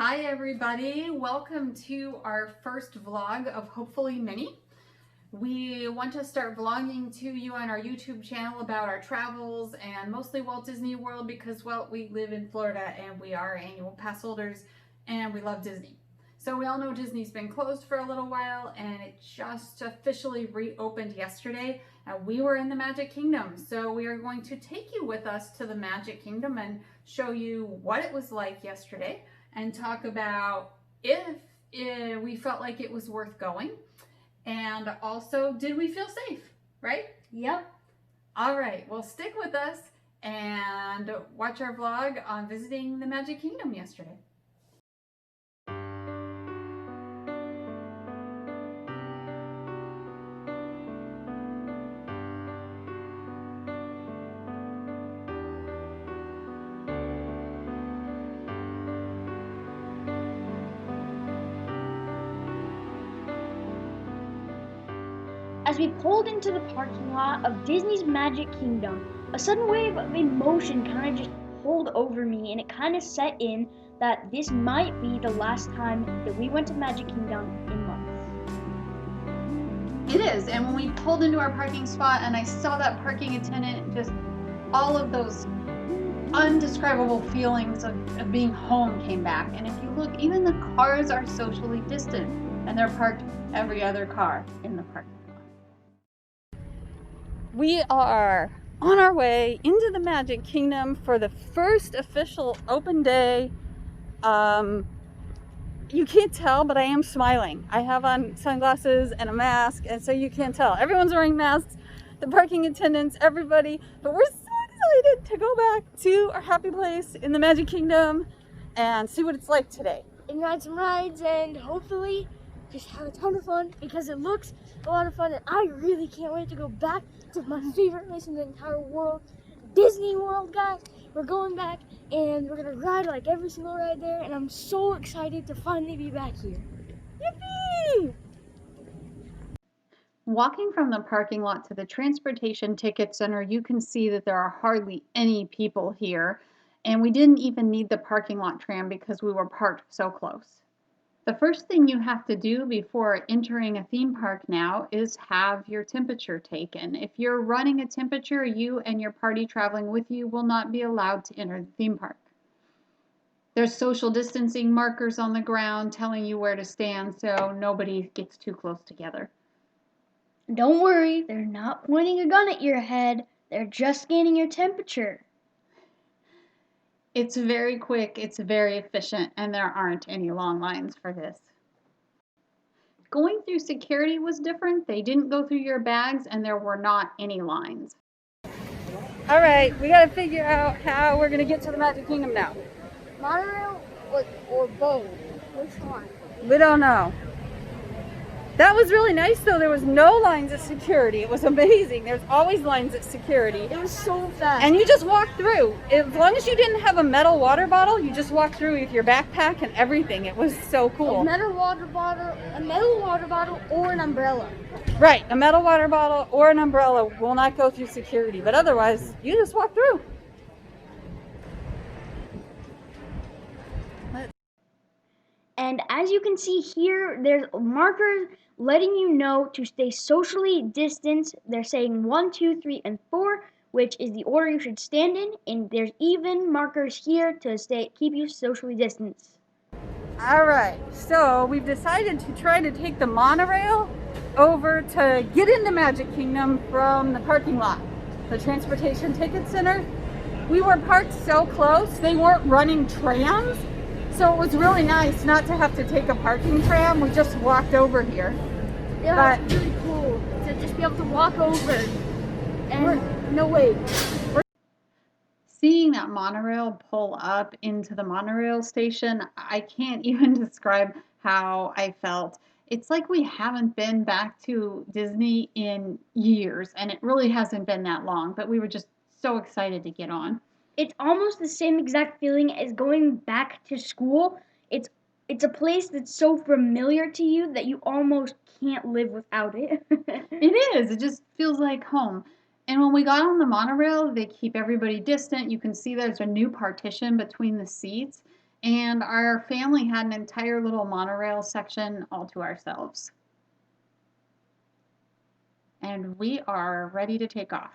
Hi everybody, welcome to our first vlog of hopefully many. We want to start vlogging to you on our YouTube channel about our travels and mostly Walt Disney World because, well, we live in Florida and we are annual pass holders and we love Disney. So we all know Disney's been closed for a little while and it just officially reopened yesterday. We were in the Magic Kingdom, so we are going to take you with us to the Magic Kingdom and show you what it was like yesterday and talk about if we felt like it was worth going. And also, did we feel safe, right? Yep. All right, well, stick with us and watch our vlog on visiting the Magic Kingdom yesterday. As we pulled into the parking lot of Disney's Magic Kingdom, a sudden wave of emotion kind of just pulled over me, and it kind of set in that this might be the last time that we went to Magic Kingdom in months. It is, and when we pulled into our parking spot and I saw that parking attendant, just all of those undescribable feelings of being home came back. And if you look, even the cars are socially distant and they're parked every other car in the parking lot. We are on our way into the Magic Kingdom for the first official open day. You can't tell, but I am smiling. I have on sunglasses and a mask, and so you can't tell. Everyone's wearing masks, the parking attendants, everybody, but we're so excited to go back to our happy place in the Magic Kingdom and see what it's like today. And ride some rides and hopefully just have a ton of fun because it looks a lot of fun, and I really can't wait to go back to my favorite place in the entire world, Disney World, guys. We're going back and we're gonna ride like every single ride there, and I'm so excited to finally be back here. Yippee! Walking from the parking lot to the transportation ticket center, you can see that there are hardly any people here, and we didn't even need the parking lot tram because we were parked so close. The first thing you have to do before entering a theme park now is have your temperature taken. If you're running a temperature, you and your party traveling with you will not be allowed to enter the theme park. There's social distancing markers on the ground telling you where to stand so nobody gets too close together. Don't worry, they're not pointing a gun at your head. They're just scanning your temperature. It's very quick, it's very efficient, and there aren't any long lines for this. Going through security was different. They didn't go through your bags, and there were not any lines. All right, we got to figure out how we're going to get to the Magic Kingdom now. Monorail or boat? Which one? We don't know. That was really nice, though. There was no lines at security. It was amazing. There's always lines at security. It was so fast. And you just walk through. As long as you didn't have a metal water bottle, you just walk through with your backpack and everything. It was so cool. A metal water bottle, or an umbrella. Right, a metal water bottle or an umbrella will not go through security, but otherwise, you just walk through. And as you can see here, there's markers letting you know to stay socially distanced. They're saying 1, 2, 3, and 4, which is the order you should stand in. And there's even markers here to keep you socially distanced. All right, so we've decided to try to take the monorail over to get into Magic Kingdom from the parking lot, the transportation ticket center. We were parked so close, they weren't running trams. So it was really nice not to have to take a parking tram. We just walked over here. Yeah, it's really cool to just be able to walk over. And no wait. Seeing that monorail pull up into the monorail station, I can't even describe how I felt. It's like we haven't been back to Disney in years, and it really hasn't been that long, but we were just so excited to get on. It's almost the same exact feeling as going back to school. It's a place that's so familiar to you that you almost can't live without it. It is. It just feels like home. And when we got on the monorail, they keep everybody distant. You can see there's a new partition between the seats. And our family had an entire little monorail section all to ourselves. And we are ready to take off.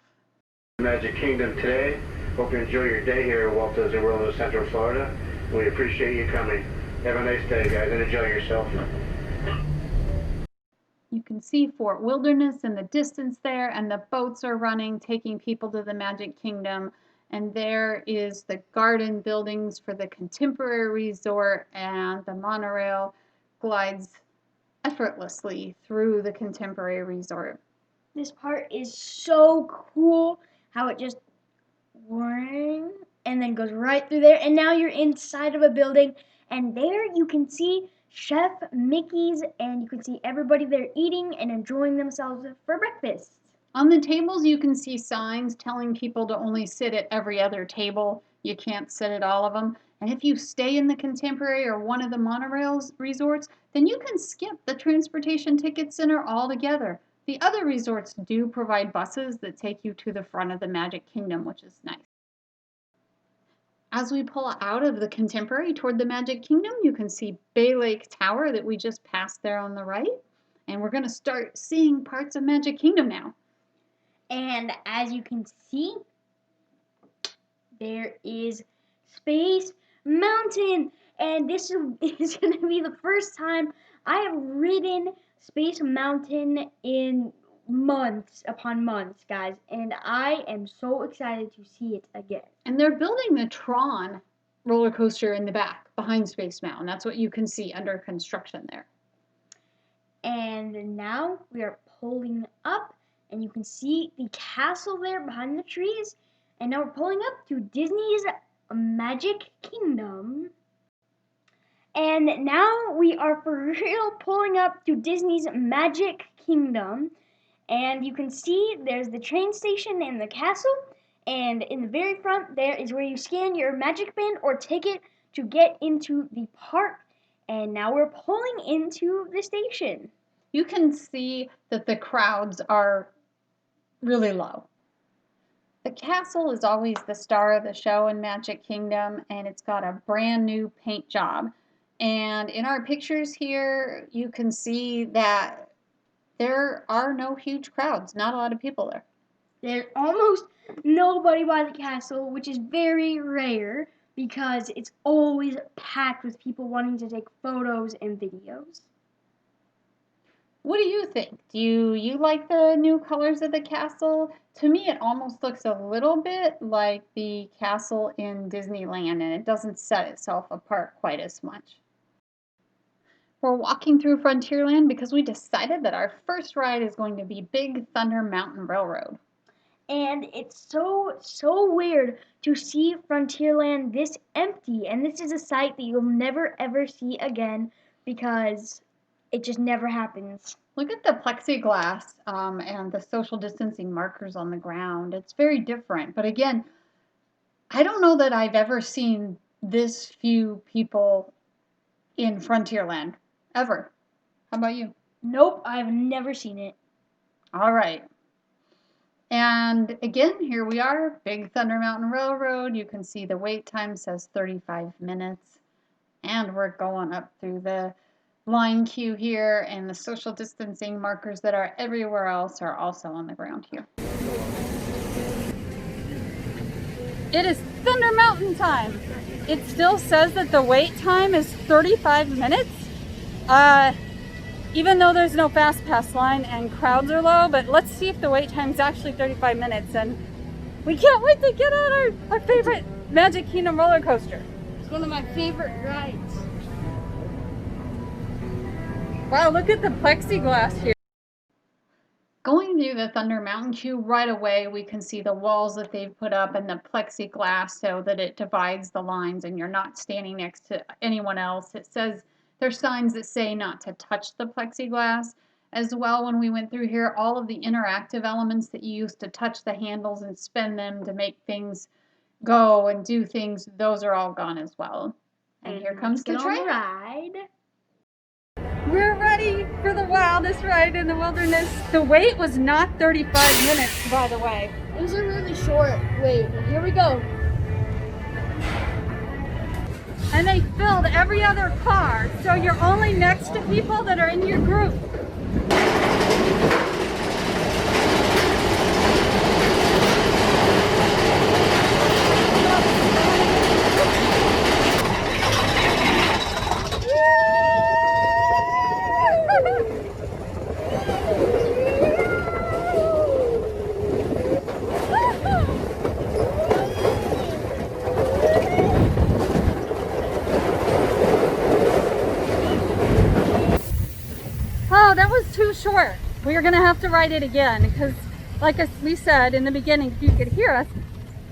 Magic Kingdom today. Hope you enjoy your day here at Walt Disney World in Central Florida. We appreciate you coming. Have a nice day, guys, and enjoy yourself. You can see Fort Wilderness in the distance there, and the boats are running, taking people to the Magic Kingdom. And there is the garden buildings for the Contemporary Resort, and the monorail glides effortlessly through the Contemporary Resort. This part is so cool, how it just whirring and then goes right through there, and now you're inside of a building, and there you can see Chef Mickey's, and you can see everybody there eating and enjoying themselves for breakfast. On the tables, you can see signs telling people to only sit at every other table. You can't sit at all of them. And if you stay in the Contemporary or one of the monorail resorts, then you can skip the Transportation Ticket Center altogether. The other resorts do provide buses that take you to the front of the Magic Kingdom, which is nice. As we pull out of the Contemporary toward the Magic Kingdom, you can see Bay Lake Tower that we just passed there on the right. And we're going to start seeing parts of Magic Kingdom now. And as you can see, there is Space Mountain. And this is going to be the first time I have ridden Space Mountain in months upon months, guys. And I am so excited to see it again. And they're building the Tron roller coaster in the back behind Space Mountain. That's what you can see under construction there. And now we are pulling up, and you can see the castle there behind the trees. And now we're pulling up to Disney's Magic Kingdom. And now we are for real pulling up to Disney's Magic Kingdom. And you can see there's the train station and the castle. And in the very front there is where you scan your Magic Band or ticket to get into the park. And now we're pulling into the station. You can see that the crowds are really low. The castle is always the star of the show in Magic Kingdom, and it's got a brand new paint job. And in our pictures here, you can see that there are no huge crowds, not a lot of people there. There's almost nobody by the castle, which is very rare because it's always packed with people wanting to take photos and videos. What do you think? Do you like the new colors of the castle? To me, it almost looks a little bit like the castle in Disneyland, and it doesn't set itself apart quite as much. We're walking through Frontierland because we decided that our first ride is going to be Big Thunder Mountain Railroad. And it's so weird to see Frontierland this empty, and this is a sight that you'll never ever see again because it just never happens. Look at the plexiglass and the social distancing markers on the ground. It's very different. But again, I don't know that I've ever seen this few people in Frontierland, ever. How about you? Nope, I've never seen it. All right. And again, here we are, Big Thunder Mountain Railroad. You can see the wait time says 35 minutes. And we're going up through the line queue here, and the social distancing markers that are everywhere else are also on the ground here. It is Thunder Mountain time. It still says that the wait time is 35 minutes. Even though there's no fast pass line and crowds are low, but let's see if the wait time is actually 35 minutes. And we can't wait to get on our favorite Magic Kingdom roller coaster. It's one of my favorite rides. Wow, look at the plexiglass here. Going through the Thunder Mountain queue, right away we can see the walls that they've put up and the plexiglass so that it divides the lines and you're not standing next to anyone else. It says, there's signs that say not to touch the plexiglass. As well, when we went through here, all of the interactive elements that you used to touch the handles and spin them to make things go and do things, those are all gone as well. And here comes the train ride. We're ready for the wildest ride in the wilderness. The wait was not 35 minutes, by the way. It was a really short wait. Here we go. and they filled every other car, so you're only next to people that are in your group. Oh, that was too short. We are gonna have to ride it again because, like we said in the beginning, if you could hear us,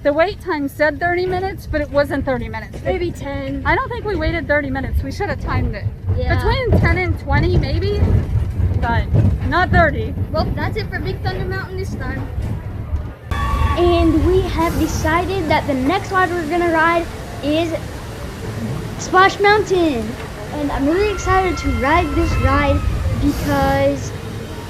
the wait time said 30 minutes, but it wasn't 30 minutes. Maybe 10. I don't think we waited 30 minutes. We should have timed it. Yeah. Between 10 and 20 maybe, but not 30. Well, that's it for Big Thunder Mountain this time. And we have decided that the next ride we're gonna ride is Splash Mountain. And I'm really excited to ride this ride because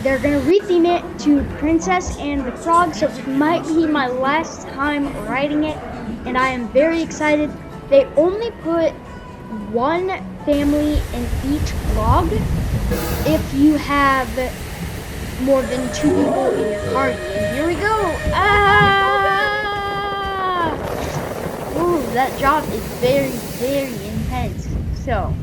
they're gonna retheme it to Princess and the Frog, so it might be my last time riding it, and I am very excited. They only put one family in each vlog if you have more than 2 people in your party. And here we go. Ah! Ooh, that drop is very, very intense. So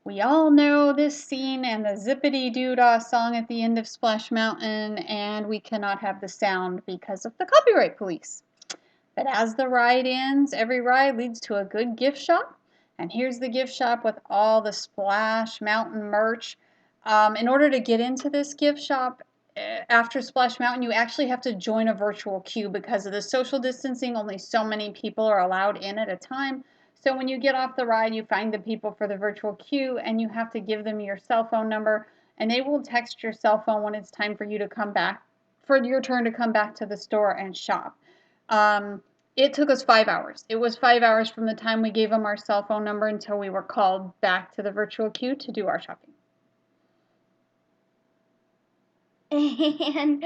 We all know this scene and the zippity-doo-dah song at the end of Splash Mountain, and we cannot have the sound because of the copyright police. But as the ride ends, every ride leads to a good gift shop. And here's the gift shop with all the Splash Mountain merch. In order to get into this gift shop, after Splash Mountain, you actually have to join a virtual queue because of the social distancing. Only so many people are allowed in at a time. So when you get off the ride, you find the people for the virtual queue and you have to give them your cell phone number, and they will text your cell phone when it's time for you to come back, for your turn to come back to the store and shop. It took us 5 hours. It was 5 hours from the time we gave them our cell phone number until we were called back to the virtual queue to do our shopping. And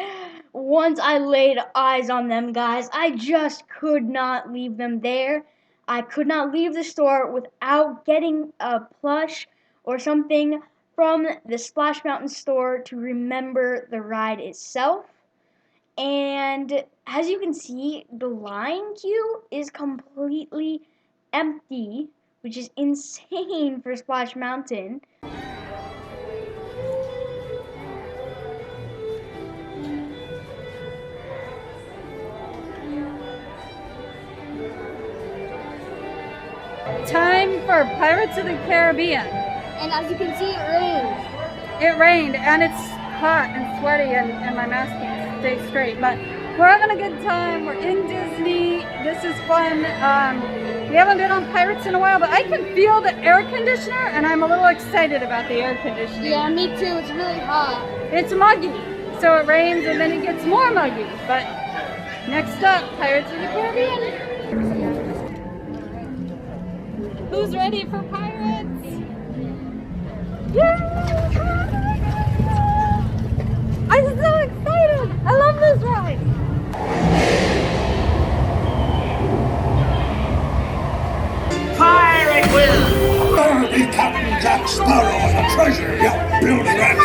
once I laid eyes on them, guys, I just could not leave them there. I could not leave the store without getting a plush or something from the Splash Mountain store to remember the ride itself. And as you can see, the line queue is completely empty, which is insane for Splash Mountain. Time for Pirates of the Caribbean. And as you can see, it rained. It rained and it's hot and sweaty and my mask can't stay straight, but we're having a good time. We're in Disney. This is fun. We haven't been on Pirates in a while, but I can feel the air conditioner and I'm a little excited about the air conditioning. Yeah, me too. It's really hot. It's muggy, so it rains and then it gets more muggy. But next up, Pirates of the Caribbean. Who's ready for pirates? Yeah! I'm so excited! I love this ride! Pirate Will! Be Captain Jack Sparrow and the treasure, you filthy rat!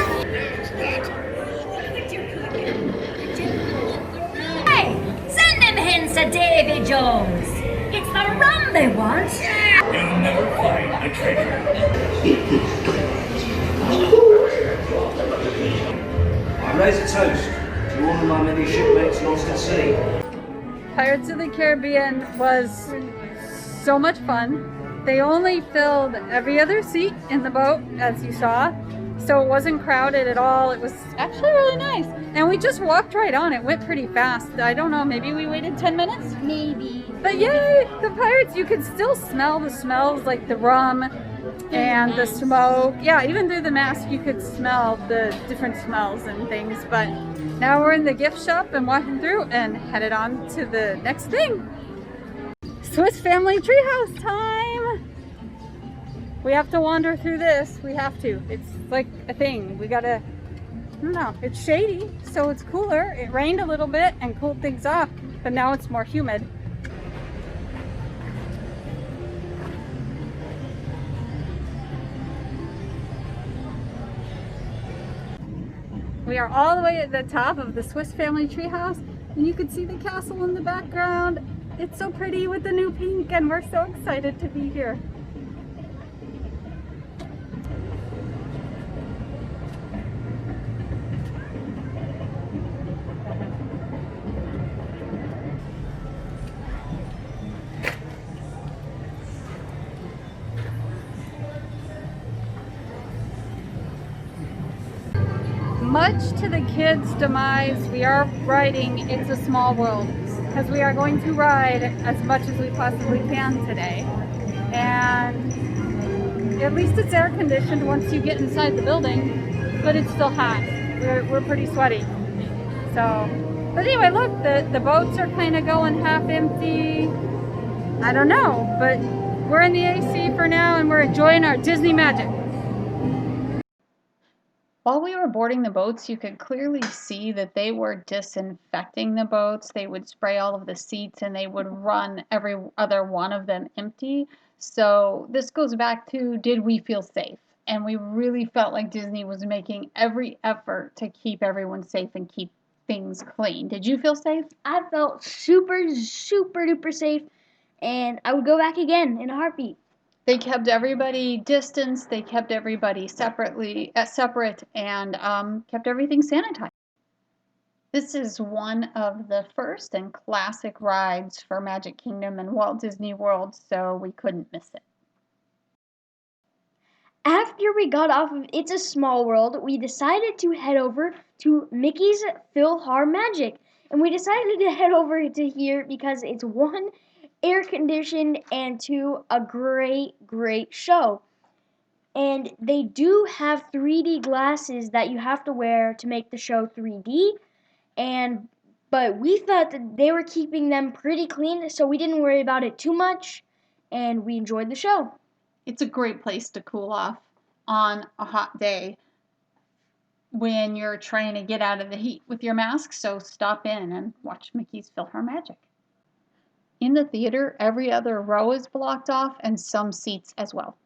Hey, send them hens to Davy Jones! It's the rum they want! You'll never find the treasure. I raise a toast to all of my many shipmates lost at sea. Pirates of the Caribbean was so much fun. They only filled every other seat in the boat, as you saw, so it wasn't crowded at all. It was actually really nice. And we just walked right on. It went pretty fast. I don't know, maybe we waited 10 minutes? Maybe. But yay, the pirates, you could still smell the smells like the rum and the smoke. Yeah, even through the mask you could smell the different smells and things. But now we're in the gift shop and walking through and headed on to the next thing. Swiss Family Treehouse time! We have to wander through this. We have to. It's like a thing. We gotta, I don't know, it's shady, so it's cooler. It rained a little bit and cooled things off, but now it's more humid. We are all the way at the top of the Swiss family treehouse, and you can see the castle in the background. It's so pretty with the new pink, and we're so excited to be here. Much to the kids' demise, we are riding It's a Small World because we are going to ride as much as we possibly can today. And at least it's air conditioned once you get inside the building, but it's still hot. We're pretty sweaty. So, but anyway, look, the boats are kind of going half empty. I don't know, but we're in the AC for now and we're enjoying our Disney magic. While we were boarding the boats, you could clearly see that they were disinfecting the boats. They would spray all of the seats and they would run every other one of them empty. So this goes back to, did we feel safe? And we really felt like Disney was making every effort to keep everyone safe and keep things clean. Did you feel safe? I felt super duper safe, and I would go back again in a heartbeat. They kept everybody distanced, they kept everybody separate, and kept everything sanitized. This is one of the first and classic rides for Magic Kingdom and Walt Disney World, so we couldn't miss it. After we got off of It's a Small World, we decided to head over to Mickey's Philharmonic. And we decided to head over to here because it's one, air conditioned, and two, a great show. And they do have 3D glasses that you have to wear to make the show 3D. But we thought that they were keeping them pretty clean, so we didn't worry about it too much, and we enjoyed the show. It's a great place to cool off on a hot day when you're trying to get out of the heat with your mask, so stop in and watch Mickey's Philharmonic. In the theater, every other row is blocked off and some seats as well.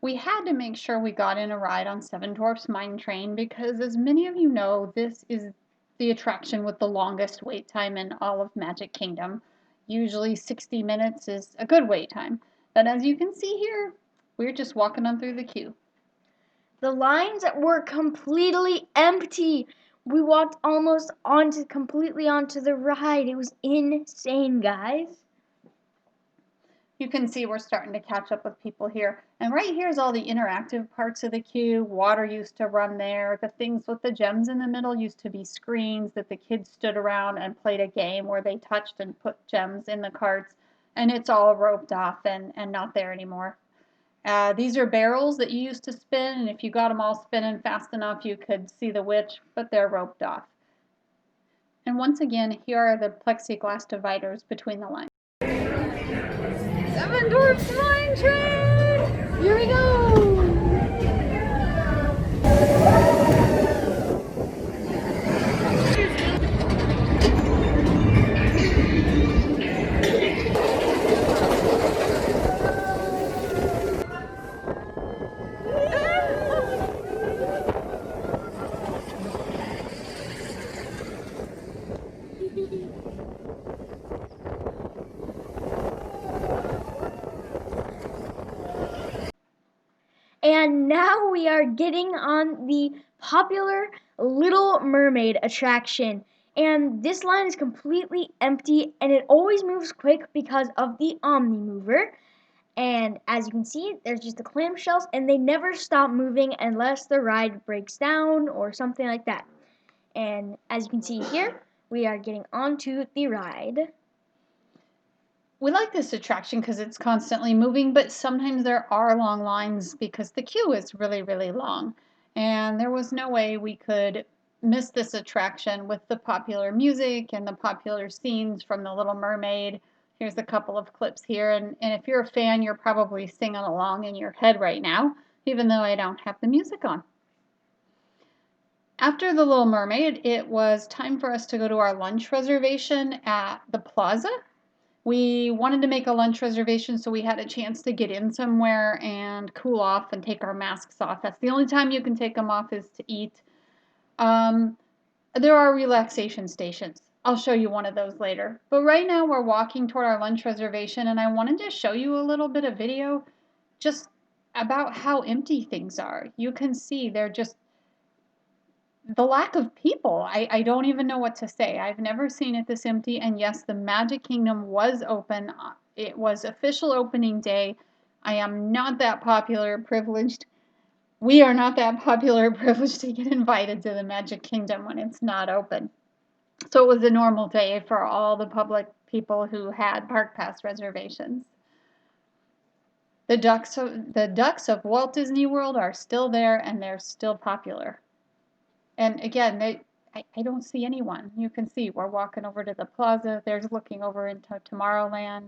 We had to make sure we got in a ride on Seven Dwarfs Mine Train because, as many of you know, this is the attraction with the longest wait time in all of Magic Kingdom. Usually 60 minutes is a good wait time, but as you can see here, we're just walking on through the queue. The lines were completely empty. We walked almost completely onto the ride. It was insane, guys. You can see we're starting to catch up with people here. And right here is all the interactive parts of the queue. Water used to run there. The things with the gems in the middle used to be screens that the kids stood around and played a game where they touched and put gems in the carts. And it's all roped off and not there anymore. These are barrels that you used to spin, and if you got them all spinning fast enough, you could see the witch, but they're roped off. And once again, here are the plexiglass dividers between the lines. Seven Dwarfs Mine Train! Here we go! And now we are getting on the popular Little Mermaid attraction. And this line is completely empty and it always moves quick because of the Omni Mover. And as you can see, there's just the clamshells and they never stop moving unless the ride breaks down or something like that. And as you can see here, we are getting onto the ride. We like this attraction because it's constantly moving, but sometimes there are long lines because the queue is really, really long. And there was no way we could miss this attraction with the popular music and the popular scenes from The Little Mermaid. Here's a couple of clips here. And if you're a fan, you're probably singing along in your head right now, even though I don't have the music on. After The Little Mermaid, it was time for us to go to our lunch reservation at the Plaza. We wanted to make a lunch reservation so we had a chance to get in somewhere and cool off and take our masks off. That's the only time you can take them off is to eat. There are relaxation stations. I'll show you one of those later. But right now we're walking toward our lunch reservation, and I wanted to show you a little bit of video just about how empty things are. You can see they're just the lack of people. I don't even know what to say. I've never seen it this empty. And yes, the Magic Kingdom was open. It was official opening day. I am not that popular or privileged. We are not that popular or privileged to get invited to the Magic Kingdom when it's not open. So it was a normal day for all the public people who had Park Pass reservations. The ducks of Walt Disney World are still there, and they're still popular. And again, I don't see anyone. You can see we're walking over to the plaza. There's looking over into Tomorrowland.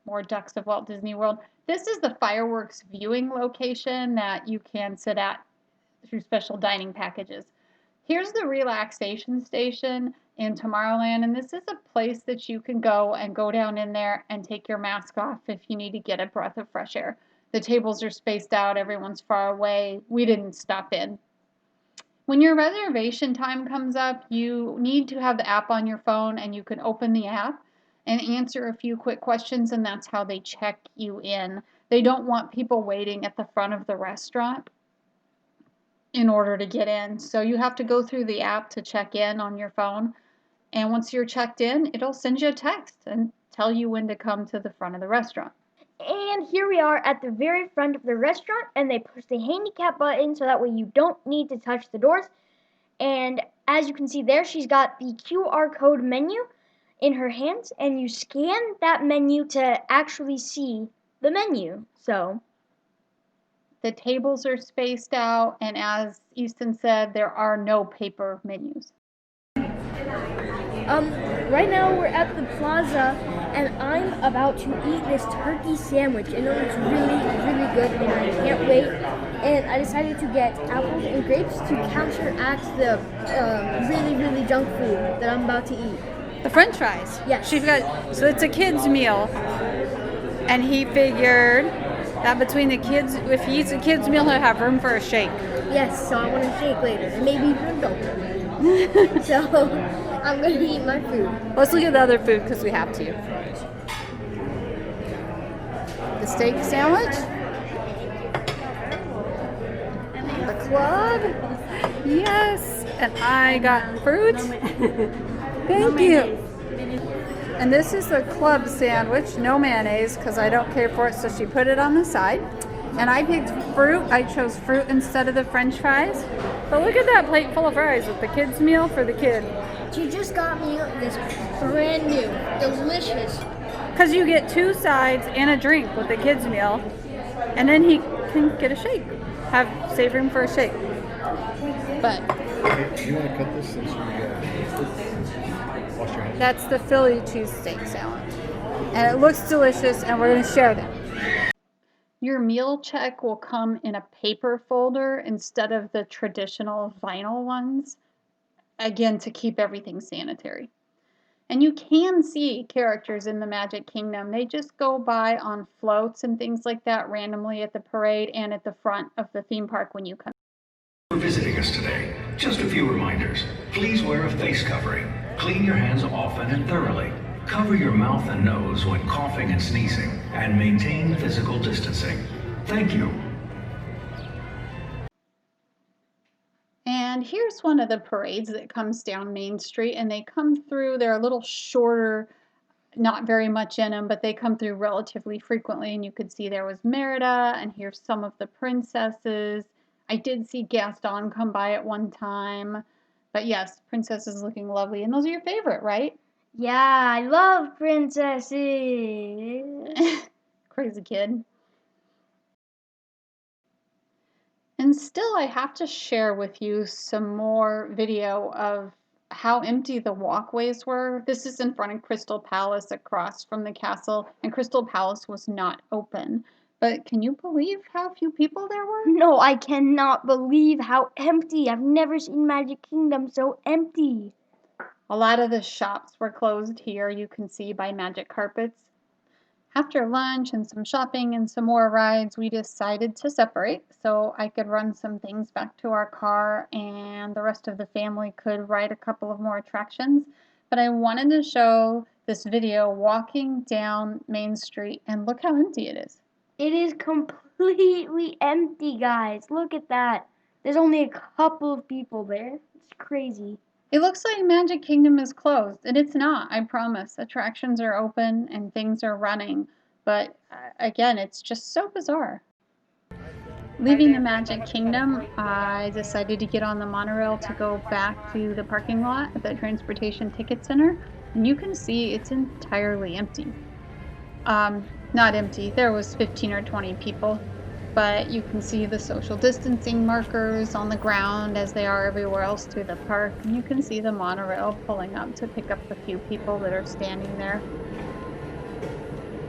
More ducks of Walt Disney World. This is the fireworks viewing location that you can sit at through special dining packages. Here's the Relaxation Station in Tomorrowland, and this is a place that you can go down in there and take your mask off if you need to get a breath of fresh air. The tables are spaced out. Everyone's far away. We didn't stop in. When your reservation time comes up, you need to have the app on your phone, and you can open the app and answer a few quick questions, and that's how they check you in. They don't want people waiting at the front of the restaurant in order to get in. So you have to go through the app to check in on your phone. And once you're checked in, it'll send you a text and tell you when to come to the front of the restaurant. And here we are at the very front of the restaurant, and they push the handicap button so that way you don't need to touch the doors. And as you can see there, she's got the QR code menu in her hands, and you scan that menu to actually see the menu. So the tables are spaced out, and as Easton said, there are no paper menus. Right now we're at the plaza, and I'm about to eat this turkey sandwich, and it looks really, really good, and I can't wait. And I decided to get apples and grapes to counteract the really, really junk food that I'm about to eat. The French fries. Yes. So it's a kid's meal, and he figured that between the kids, if he eats a kid's meal, he'll have room for a shake. Yes, so I want a shake later, and maybe even a donut. So I'm going to eat my food. Let's look at the other food because we have to. The steak sandwich. The club. Yes. And I got fruit. Thank you. And this is the club sandwich, no mayonnaise because I don't care for it, so she put it on the side. And I picked fruit. I chose fruit instead of the French fries. But look at that plate full of fries with the kid's meal for the kid. She just got me this brand new, delicious. Because you get 2 sides and a drink with the kid's meal, and then he can get a shake. Save room for a shake. But do you want to cut this since you wash your hands? that's the Philly cheesesteak sandwich, and it looks delicious, and we're going to share them. Your meal check will come in a paper folder instead of the traditional vinyl ones, again, to keep everything sanitary. And you can see characters in the Magic Kingdom. They just go by on floats and things like that randomly at the parade and at the front of the theme park when you come. For visiting us today, just a few reminders. Please wear a face covering. Clean your hands often and thoroughly. Cover your mouth and nose when coughing and sneezing, and maintain physical distancing. Thank you. And here's one of the parades that comes down Main Street, and they come through, they're a little shorter, not very much in them, but they come through relatively frequently, and you could see there was Merida, and here's some of the princesses. I did see Gaston come by at one time, but yes, Princess is looking lovely, and those are your favorite, right? Yeah, I love princesses. Crazy kid. And still, I have to share with you some more video of how empty the walkways were. This is in front of Crystal Palace across from the castle, and Crystal Palace was not open. But can you believe how few people there were? No, I cannot believe how empty. I've never seen Magic Kingdom so empty. A lot of the shops were closed here, you can see by Magic Carpets. after lunch and some shopping and some more rides, we decided to separate so I could run some things back to our car and the rest of the family could ride a couple of more attractions. But I wanted to show this video walking down Main Street, and look how empty it is. It is completely empty, guys. Look at that. There's only a couple of people there. It's crazy. It looks like Magic Kingdom is closed, and it's not, I promise. Attractions are open and things are running, but again, it's just so bizarre. Leaving the Magic Kingdom, I decided to get on the monorail to go back to the parking lot at the Transportation Ticket Center, and you can see it's entirely empty. Not empty, there was 15 or 20 people, but you can see the social distancing markers on the ground as they are everywhere else through the park. And you can see the monorail pulling up to pick up the few people that are standing there.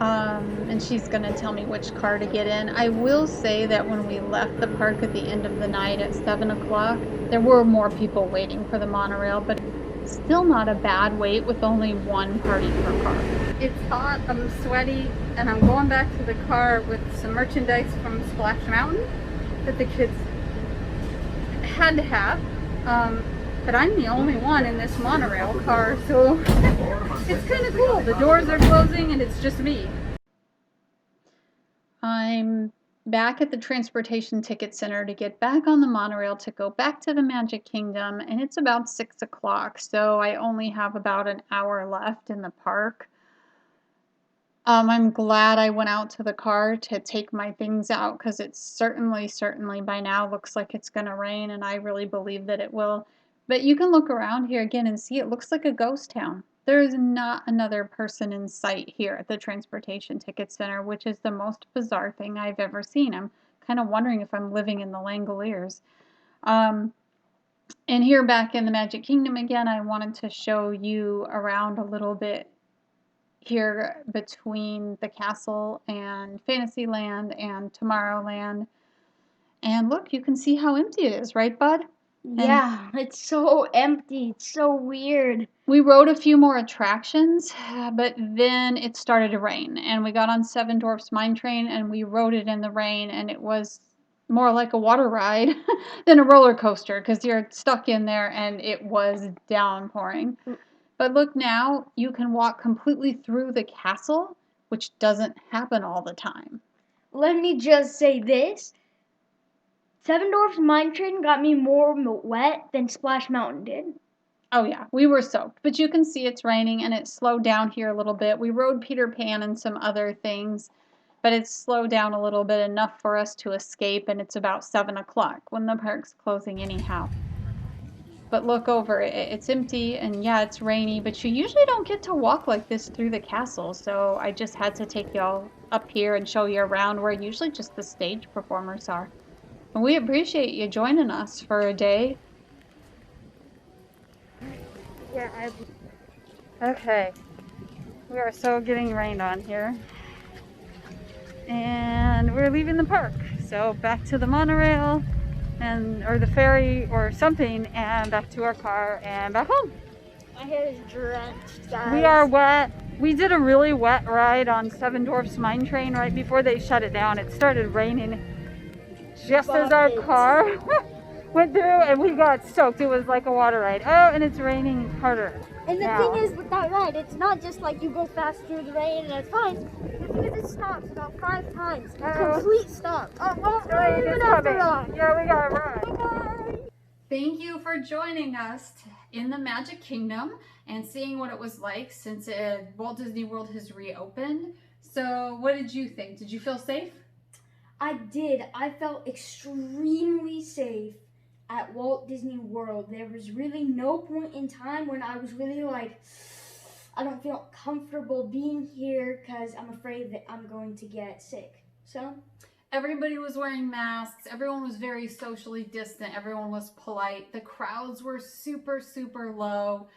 And she's gonna tell me which car to get in. I will say that when we left the park at the end of the night at 7 o'clock, there were more people waiting for the monorail, but still not a bad wait with only one party per car. It's hot, I'm sweaty, and I'm going back to the car with some merchandise from Splash Mountain that the kids had to have. But I'm the only one in this monorail car, so it's kind of cool. The doors are closing and it's just me. I'm back at the Transportation Ticket Center to get back on the monorail to go back to the Magic Kingdom, and it's about 6 o'clock, so I only have about an hour left in the park. I'm glad I went out to the car to take my things out because it's certainly by now looks like it's going to rain, and I really believe that it will. But you can look around here again and see it looks like a ghost town. There is not another person in sight here at the Transportation Ticket Center, which is the most bizarre thing I've ever seen. I'm kind of wondering if I'm living in the Langoliers. And here back in the Magic Kingdom again, I wanted to show you around a little bit here between the castle and Fantasyland and Tomorrowland. And look, you can see how empty it is, right, Bud? Yeah, it's so empty. It's so weird. We rode a few more attractions, but then it started to rain, and we got on Seven Dwarfs Mine Train, and we rode it in the rain, and it was more like a water ride than a roller coaster because you're stuck in there, and it was downpouring. But look now, you can walk completely through the castle, which doesn't happen all the time. Let me just say this. Seven Dwarfs Mine Train got me more wet than Splash Mountain did. Oh yeah, we were soaked, but you can see it's raining and it slowed down here a little bit. We rode Peter Pan and some other things, but it's slowed down a little bit enough for us to escape, and it's about 7 o'clock when the park's closing anyhow. But look over, it's empty, and yeah, it's rainy, but you usually don't get to walk like this through the castle, so I just had to take y'all up here and show you around where usually just the stage performers are. And we appreciate you joining us for a day. Yeah. Okay. We are so getting rained on here. And we're leaving the park. So back to the monorail or the ferry or something, and back to our car and back home. My hair is drenched, guys. We are wet. We did a really wet ride on Seven Dwarfs Mine Train right before they shut it down. It started raining just as our car went through, and we got soaked. It was like a water ride. Oh, and it's raining harder. And the thing is with that ride, it's not just like you go fast through the rain and it's fine. The thing is, it stops about 5 times. Complete stop. Oh, well, even after that. Yeah, we got it right. Bye. Thank you for joining us in the Magic Kingdom and seeing what it was like since Walt Disney World has reopened. So what did you think? Did you feel safe? I did. I felt extremely safe at Walt Disney World. There was really no point in time when I was really like, I don't feel comfortable being here because I'm afraid that I'm going to get sick. So everybody was wearing masks. Everyone was very socially distant. Everyone was polite. The crowds were super, super low.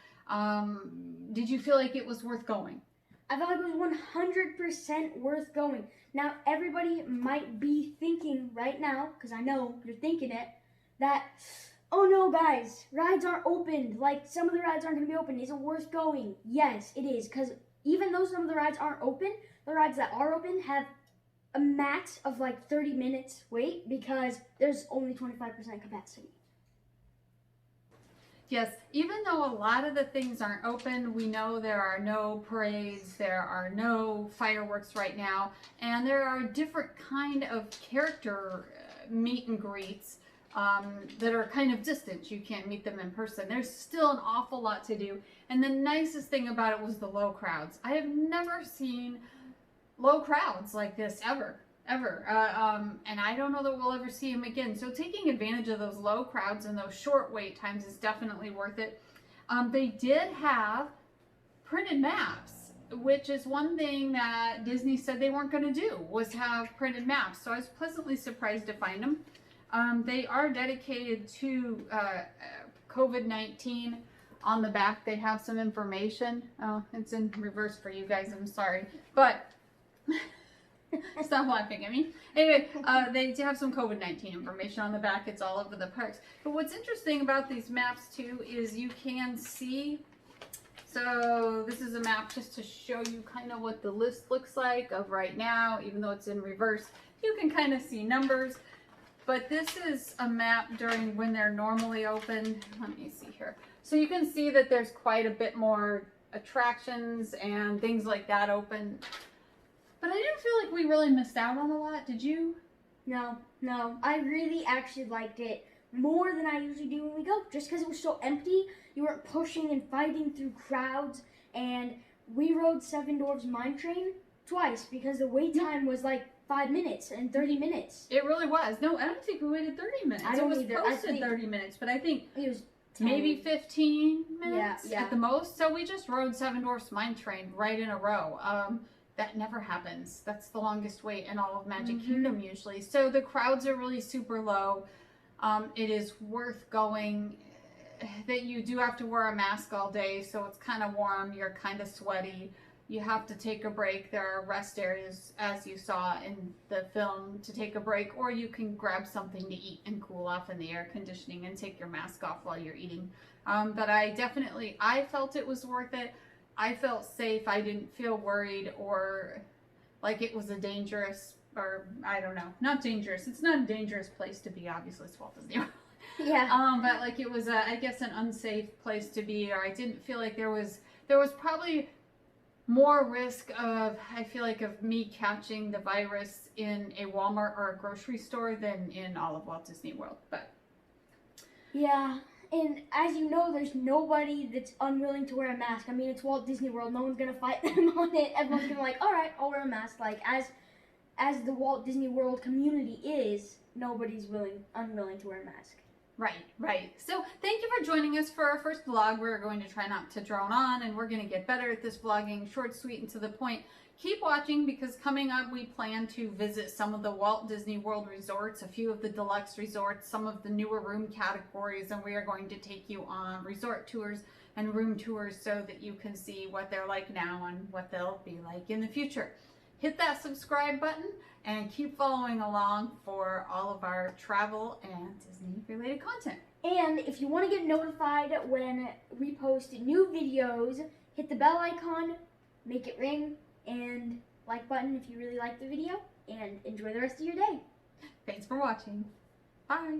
Did you feel like it was worth going? I felt like it was 100% worth going. Now, everybody might be thinking right now, because I know you're thinking it, that, oh no guys, rides aren't opened. Like, some of the rides aren't going to be open. Is it worth going? Yes, it is, because even though some of the rides aren't open, the rides that are open have a max of like 30 minutes wait because there's only 25% capacity. Yes, even though a lot of the things aren't open, we know there are no parades, there are no fireworks right now, and there are different kind of character meet and greets that are kind of distant. You can't meet them in person. There's still an awful lot to do, and the nicest thing about it was the low crowds. I have never seen low crowds like this ever. And I don't know that we'll ever see them again. So taking advantage of those low crowds and those short wait times is definitely worth it. They did have printed maps, which is one thing that Disney said they weren't going to do, was have printed maps. So I was pleasantly surprised to find them. They are dedicated to COVID-19. On the back, they have some information. Oh, it's in reverse for you guys. I'm sorry. But stop laughing at me. Anyway, they do have some COVID-19 information on the back. It's all over the parks. But what's interesting about these maps too is you can see, so this is a map just to show you kind of what the list looks like of right now, even though it's in reverse. You can kind of see numbers. But this is a map during when they're normally open. Let me see here. So you can see that there's quite a bit more attractions and things like that open. But I didn't feel like we really missed out on a lot. Did you? No. I really actually liked it more than I usually do when we go. Just because it was so empty, you weren't pushing and fighting through crowds. And we rode Seven Dwarfs Mine Train twice because the wait time was like 5 minutes and 30 minutes. It really was. No, I don't think we waited 30 minutes. I don't it was either. posted 30 minutes, but I think it was 10. Maybe 15 minutes Yeah. at the most. So we just rode Seven Dwarfs Mine Train right in a row. That never happens. That's the longest wait in all of Magic Kingdom usually. So the crowds are really super low. It is worth going. That you do have to wear a mask all day, so it's kind of warm. You're kind of sweaty. You have to take a break. There are rest areas, as you saw in the film, to take a break, or you can grab something to eat and cool off in the air conditioning and take your mask off while you're eating. But I felt it was worth it. I felt safe. I didn't feel worried or like it was a dangerous, or I don't know, not dangerous. It's not a dangerous place to be. Obviously, it's Walt Disney World. Yeah. But like it was, I guess, an unsafe place to be, or I didn't feel like there was probably more risk of, I feel like, of me catching the virus in a Walmart or a grocery store than in all of Walt Disney World. But yeah. And as you know, there's nobody that's unwilling to wear a mask. I mean, it's Walt Disney World. No one's going to fight them on it. Everyone's going to be like, all right, I'll wear a mask. Like, as the Walt Disney World community is, nobody's unwilling to wear a mask. Right. So thank you for joining us for our first vlog. We're going to try not to drone on, and we're going to get better at this vlogging, short, sweet, and to the point. Keep watching, because coming up we plan to visit some of the Walt Disney World resorts, a few of the deluxe resorts, some of the newer room categories, and we are going to take you on resort tours and room tours so that you can see what they're like now and what they'll be like in the future. Hit that subscribe button and keep following along for all of our travel and Disney related content. And if you want to get notified when we post new videos, hit the bell icon, make it ring, and like button if you really like the video, and enjoy the rest of your day. Thanks for watching. Bye.